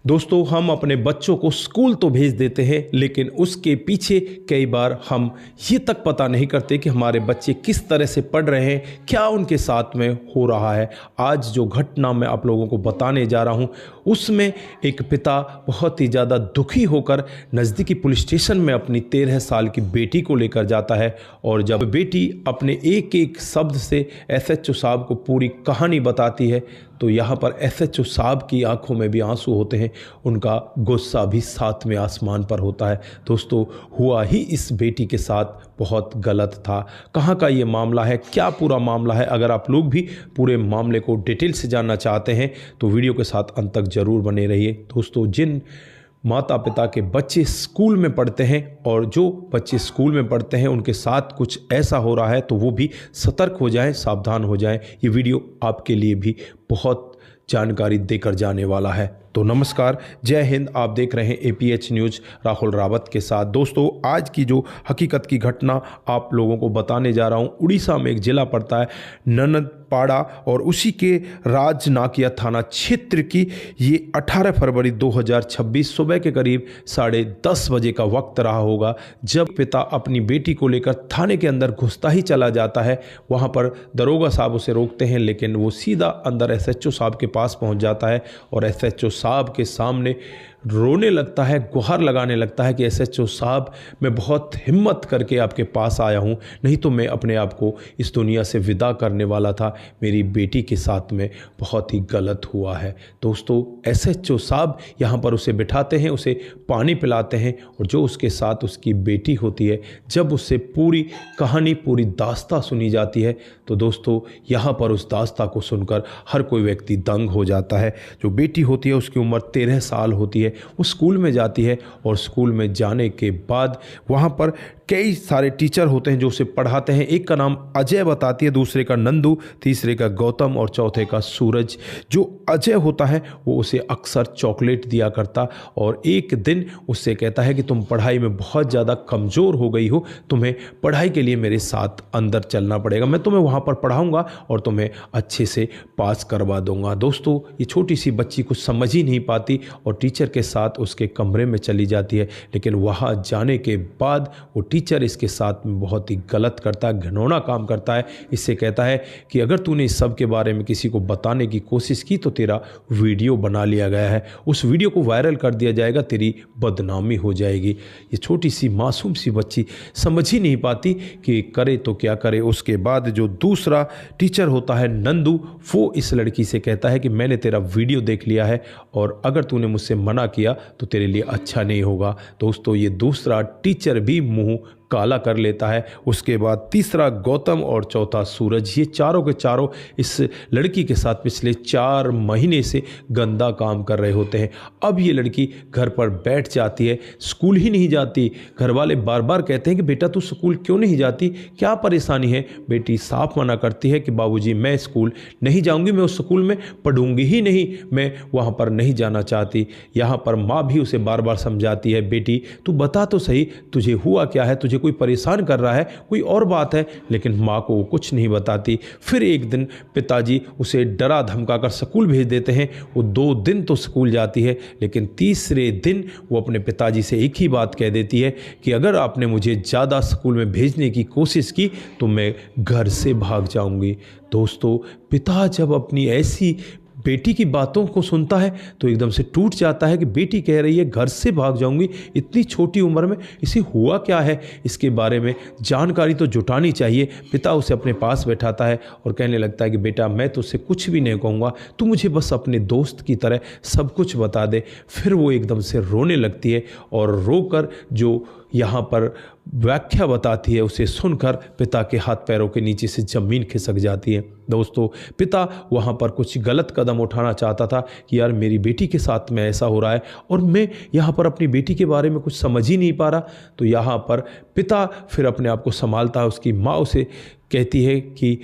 दोस्तों, हम अपने बच्चों को स्कूल तो भेज देते हैं, लेकिन उसके पीछे कई बार हम ये तक पता नहीं करते कि हमारे बच्चे किस तरह से पढ़ रहे हैं, क्या उनके साथ में हो रहा है। आज जो घटना मैं आप लोगों को बताने जा रहा हूँ, उसमें एक पिता बहुत ही ज़्यादा दुखी होकर नज़दीकी पुलिस स्टेशन में अपनी 13 साल की बेटी को लेकर जाता है। और जब बेटी अपने एक एक शब्द से एसएचओ साहब को पूरी कहानी बताती है, तो यहाँ पर एसएचओ साहब की आंखों में भी आंसू होते हैं, उनका गुस्सा भी साथ में आसमान पर होता है। दोस्तों, हुआ ही इस बेटी के साथ बहुत गलत था। कहाँ का ये मामला है, क्या पूरा मामला है? अगर आप लोग भी पूरे मामले को डिटेल से जानना चाहते हैं तो वीडियो के साथ अंत तक ज़रूर बने रहिए। दोस्तों, जिन माता पिता के बच्चे स्कूल में पढ़ते हैं और जो बच्चे स्कूल में पढ़ते हैं उनके साथ कुछ ऐसा हो रहा है, तो वो भी सतर्क हो जाएं, सावधान हो जाएं। ये वीडियो आपके लिए भी बहुत जानकारी देकर जाने वाला है। तो नमस्कार, जय हिंद। आप देख रहे हैं एपीएच न्यूज़ राहुल रावत के साथ। दोस्तों, आज की जो हकीकत की घटना आप लोगों को बताने जा रहा हूं, उड़ीसा में एक ज़िला पड़ता है ननदपाड़ा, और उसी के राजनाकिया थाना क्षेत्र की ये 18 फरवरी 2026 सुबह के करीब 10:30 बजे का वक्त रहा होगा, जब पिता अपनी बेटी को लेकर थाने के अंदर घुसता ही चला जाता है। वहाँ पर दरोगा साहब उसे रोकते हैं, लेकिन वो सीधा अंदर एसएचओ साहब के पास पहुँच जाता है और एसएचओ साहब के सामने रोने लगता है, गुहार लगाने लगता है कि एसएचओ साहब, मैं बहुत हिम्मत करके आपके पास आया हूँ, नहीं तो मैं अपने आप को इस दुनिया से विदा करने वाला था। मेरी बेटी के साथ में बहुत ही गलत हुआ है। दोस्तों, एसएचओ साहब यहाँ पर उसे बिठाते हैं, उसे पानी पिलाते हैं, और जो उसके साथ उसकी बेटी होती है, जब उससे पूरी कहानी, पूरी दास्ता सुनी जाती है, तो दोस्तों यहाँ पर उस दास्ता को सुनकर हर कोई व्यक्ति दंग हो जाता है। जो बेटी होती है उसकी उम्र 13 साल होती है। वो स्कूल में जाती है और स्कूल में जाने के बाद वहाँ पर कई सारे टीचर होते हैं जो उसे पढ़ाते हैं। एक का नाम अजय बताती है, दूसरे का नंदू, तीसरे का गौतम और चौथे का सूरज। जो अजय होता है वो उसे अक्सर चॉकलेट दिया करता, और एक दिन उससे कहता है कि तुम पढ़ाई में बहुत ज़्यादा कमज़ोर हो गई हो, तुम्हें पढ़ाई के लिए मेरे साथ अंदर चलना पड़ेगा, मैं तुम्हें वहाँ पर पढ़ाऊँगा और तुम्हें अच्छे से पास करवा दूँगा। दोस्तों, ये छोटी सी बच्ची कुछ समझ ही नहीं पाती और टीचर के साथ उसके कमरे में चली जाती है, लेकिन वहाँ जाने के बाद वो टीचर इसके साथ में बहुत ही गलत करता है, घिनौना काम करता है। इससे कहता है कि अगर तूने इस सब के बारे में किसी को बताने की कोशिश की तो तेरा वीडियो बना लिया गया है, उस वीडियो को वायरल कर दिया जाएगा, तेरी बदनामी हो जाएगी। ये छोटी सी मासूम सी बच्ची समझ ही नहीं पाती कि करे तो क्या करे। उसके बाद जो दूसरा टीचर होता है नंदू, वो इस लड़की से कहता है कि मैंने तेरा वीडियो देख लिया है और अगर तूने मुझसे मना किया तो तेरे लिए अच्छा नहीं होगा। दोस्तों, ये दूसरा टीचर भी मुंह काला कर लेता है। उसके बाद तीसरा गौतम और चौथा सूरज, ये चारों के चारों इस लड़की के साथ पिछले 4 महीने से गंदा काम कर रहे होते हैं। अब ये लड़की घर पर बैठ जाती है, स्कूल ही नहीं जाती। घर वाले बार बार कहते हैं कि बेटा तू स्कूल क्यों नहीं जाती, क्या परेशानी है? बेटी साफ मना करती है कि बाबूजी मैं स्कूल नहीं जाऊंगी, मैं उस स्कूल में पढ़ूंगी ही नहीं, मैं वहाँ पर नहीं जाना चाहती। यहाँ पर माँ भी उसे बार बार समझाती है, बेटी तू बता तो सही, तुझे हुआ क्या है, तुझे कोई परेशान कर रहा है, कोई और बात है? लेकिन माँ को वो कुछ नहीं बताती। फिर एक दिन पिताजी उसे डरा धमका कर स्कूल भेज देते हैं। वो 2 दिन तो स्कूल जाती है, लेकिन तीसरे दिन वो अपने पिताजी से एक ही बात कह देती है कि अगर आपने मुझे ज़्यादा स्कूल में भेजने की कोशिश की तो मैं घर से भाग जाऊंगी। दोस्तों, पिता जब अपनी ऐसी बेटी की बातों को सुनता है तो एकदम से टूट जाता है कि बेटी कह रही है घर से भाग जाऊंगी, इतनी छोटी उम्र में इसे हुआ क्या है, इसके बारे में जानकारी तो जुटानी चाहिए। पिता उसे अपने पास बैठाता है और कहने लगता है कि बेटा मैं तुझसे कुछ भी नहीं कहूँगा, तू मुझे बस अपने दोस्त की तरह सब कुछ बता दे। फिर वो एकदम से रोने लगती है और रोकर जो यहाँ पर व्याख्या बताती है उसे सुनकर पिता के हाथ पैरों के नीचे से ज़मीन खिसक जाती है। दोस्तों, पिता वहाँ पर कुछ गलत कदम उठाना चाहता था कि यार मेरी बेटी के साथ में ऐसा हो रहा है और मैं यहाँ पर अपनी बेटी के बारे में कुछ समझ ही नहीं पा रहा। तो यहाँ पर पिता फिर अपने आप को संभालता है। उसकी माँ उसे कहती है कि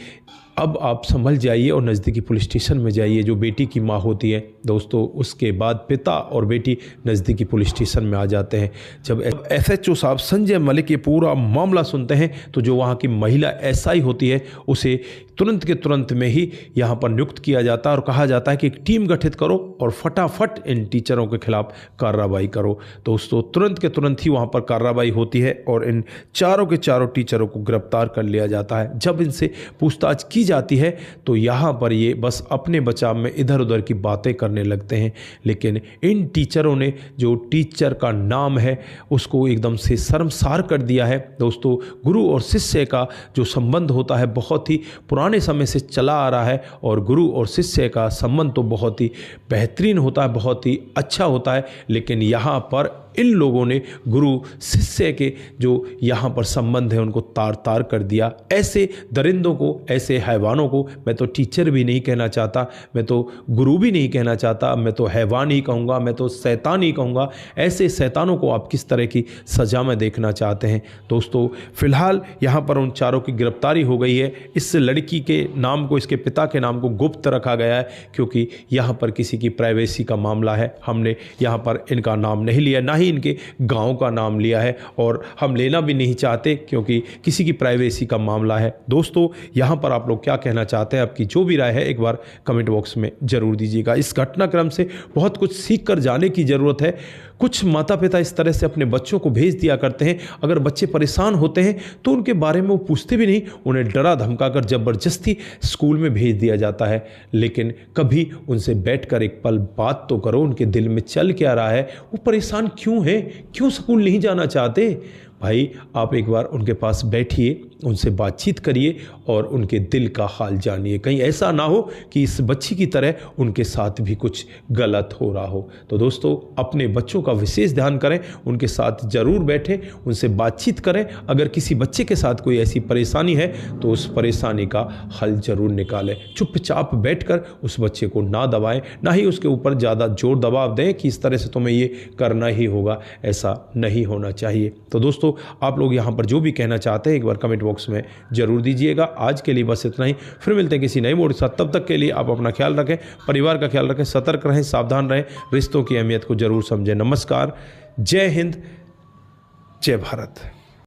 अब आप संभल जाइए और नज़दीकी पुलिस स्टेशन में जाइए, जो बेटी की माँ होती है। दोस्तों, उसके बाद पिता और बेटी नज़दीकी पुलिस स्टेशन में आ जाते हैं। जब एसएचओ साहब संजय मलिक ये पूरा मामला सुनते हैं तो जो वहाँ की महिला एसआई होती है उसे तुरंत के तुरंत में ही यहाँ पर नियुक्त किया जाता है और कहा जाता है कि एक टीम गठित करो और फटाफट इन टीचरों के खिलाफ कार्रवाई करो। दोस्तों तुरंत के तुरंत ही वहाँ पर कार्रवाई होती है और इन चारों के चारों टीचरों को गिरफ्तार कर लिया जाता है। जब इनसे पूछताछ की जाती है तो यहाँ पर ये बस अपने बचाव में इधर उधर की बातें करने लगते हैं, लेकिन इन टीचरों ने जो टीचर का नाम है उसको एकदम से शर्मसार कर दिया है। दोस्तों गुरु और शिष्य का जो संबंध होता है बहुत ही पुराने समय से चला आ रहा है और गुरु और शिष्य का संबंध तो बहुत ही बेहतरीन होता है, बहुत ही अच्छा होता है, लेकिन यहाँ पर इन लोगों ने गुरु शिष्य के जो यहाँ पर संबंध है उनको तार तार कर दिया। ऐसे दरिंदों को, ऐसे हैवानों को मैं तो टीचर भी नहीं कहना चाहता, मैं तो गुरु भी नहीं कहना चाहता, मैं तो हैवान ही कहूँगा, मैं तो शैतान ही कहूँगा। ऐसे शैतानों को आप किस तरह की सज़ा में देखना चाहते हैं। दोस्तों फिलहाल यहाँ पर उन चारों की गिरफ्तारी हो गई है। इस लड़की के नाम को, इसके पिता के नाम को गुप्त रखा गया है क्योंकि यहाँ पर किसी की प्राइवेसी का मामला है। हमने यहाँ पर इनका नाम नहीं लिया, ना ही इनके गांव का नाम लिया है और हम लेना भी नहीं चाहते क्योंकि किसी की प्राइवेसी का मामला है। दोस्तों यहाँ पर आप लोग क्या कहना चाहते हैं, आपकी जो भी राय है एक बार कमेंट बॉक्स में ज़रूर दीजिएगा। इस घटनाक्रम से बहुत कुछ सीख कर जाने की ज़रूरत है। कुछ माता पिता इस तरह से अपने बच्चों को भेज दिया करते हैं, अगर बच्चे परेशान होते हैं तो उनके बारे में वो पूछते भी नहीं, उन्हें डरा धमका कर ज़बरदस्ती स्कूल में भेज दिया जाता है। लेकिन कभी उनसे बैठकर एक पल बात तो करो, उनके दिल में चल क्या रहा है, वो परेशान क्यों है, क्यों स्कूल नहीं जाना चाहते। भाई आप एक बार उनके पास बैठिए, उनसे बातचीत करिए और उनके दिल का हाल जानिए। कहीं ऐसा ना हो कि इस बच्ची की तरह उनके साथ भी कुछ गलत हो रहा हो। तो दोस्तों अपने बच्चों का विशेष ध्यान करें, उनके साथ ज़रूर बैठें, उनसे बातचीत करें। अगर किसी बच्चे के साथ कोई ऐसी परेशानी है तो उस परेशानी का हल ज़रूर निकालें। चुपचाप बैठकर उस बच्चे को ना दबाएं, ना ही उसके ऊपर ज़्यादा जोर दबाव दें कि इस तरह से तुम्हें ये करना ही होगा। ऐसा नहीं होना चाहिए। तो दोस्तों आप लोग यहाँ पर जो भी कहना चाहते हैं एक बार कमेंट बॉक्स में जरूर दीजिएगा। आज के लिए बस इतना ही, फिर मिलते हैं किसी नई मोड़ के साथ। तब तक के लिए आप अपना ख्याल रखें, परिवार का ख्याल रखें, सतर्क रहें, सावधान रहें, रिश्तों की अहमियत को जरूर समझें। नमस्कार, जय हिंद, जय भारत।